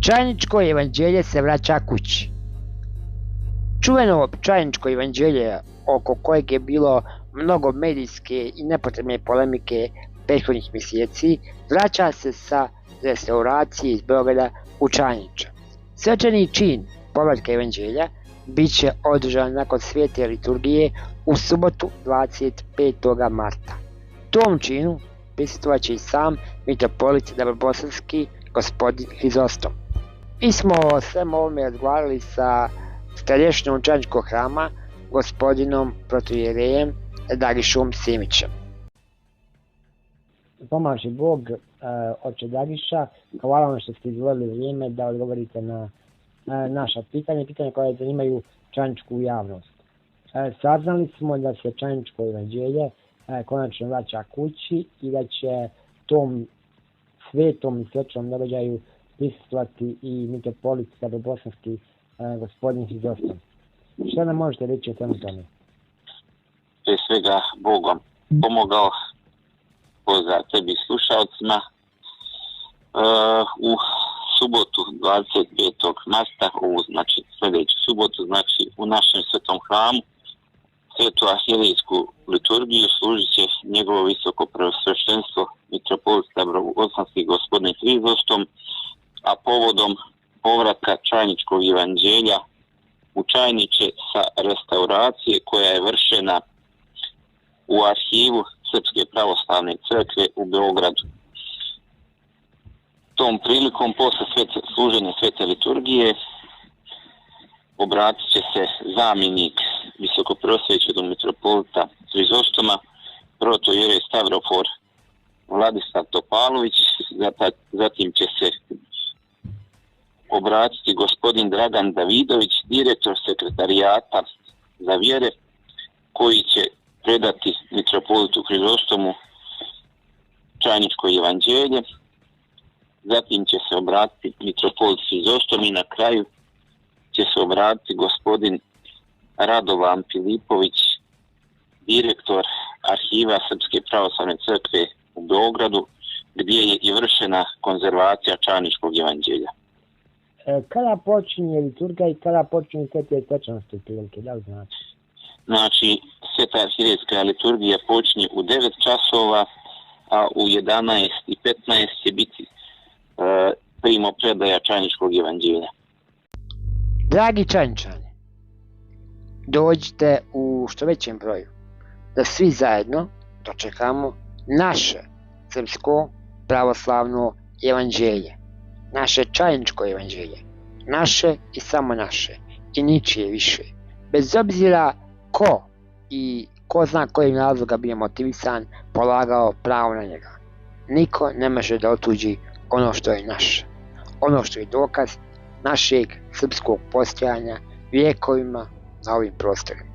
Čajničko evanđelje se vraća kući. Čuveno Čajničko evanđelje, oko kojeg je bilo mnogo medijske i nepotrebne polemike prethodnih mjeseci, vraća se sa restauracije iz Beograda u Čajniče. Svečani čin povratka evanđelja bit će održan nakon svete liturgije u subotu 25. marta. Tom činu prisustvovat će i sam mitropolit Dabrobosanski gospodin Hrizostom. Mi smo o svem ovome razgovarali sa starješinom Čajničkog hrama, gospodinom protoijerejem Darišom Simićem. Pomaže Bog, oče Dariša, hvala vam što ste izdvojili vrijeme da odgovorite na naša pitanja koje zanimaju čajničku javnost. Saznali smo da se Čajničko evanđelje konačno vraća kući i da će tom svetom i svečanom događaju prisustvovati i mitropolit Dabrobosanski gospodin Hrizostom. Šta nam možete reći o tome tome? Prije svega Bogom pomogao, pozdrav tebi slušalcima. U subotu 25. marta, znači sljedeću subotu, znači u našem svetom hramu, svetu arhijerejsku liturgiju služit će njegovo visoko preosveštenstvo mitropolit Dabrobosanski gospodin Hrizostom, a povodom povratka Čajničkog evanđelja u Čajniče sa restauracije koja je vršena u arhivu Srpske pravoslavne crkve u Beogradu. Tom prilikom posle služenja svete liturgije obratit će se zamjenik visokoprosvećenog mitropolita Hrizostoma, protoijerej Stavrofor Vladislav Topalović, zatim će se obratiti gospodin Dragan Davidović, direktor sekretarijata za vjere, koji će predati mitropolitu Hrizostomu Čajničko evanđelje. Zatim će se obratiti mitropolit Hrizostom i na kraju će se obratiti gospodin Radovan Filipović, direktor arhiva Srpske pravoslavne crkve u Beogradu, gdje je i vršena konzervacija Čajničkog evanđelja. Kada počinje liturgija i kada počinje svete svečanosti prilike, da li znači? Znači, sveta arhijerejska liturgija počinje u 9 časova, a u 11:15 će biti primopredaja Čajničkog evanđelja. Dragi Čajničani, dođite u što većem broju, da svi zajedno dočekamo naše srpsko pravoslavno evanđelje, naše Čajničko evanđelje, naše i samo naše, i ničije više. Bez obzira ko i ko zna kojim razloga bio motivisan, polagao pravo na njega. Niko ne može da otuđi ono što je naše, ono što je dokaz našeg srpskog postojanja vijekovima na ovim prostorima.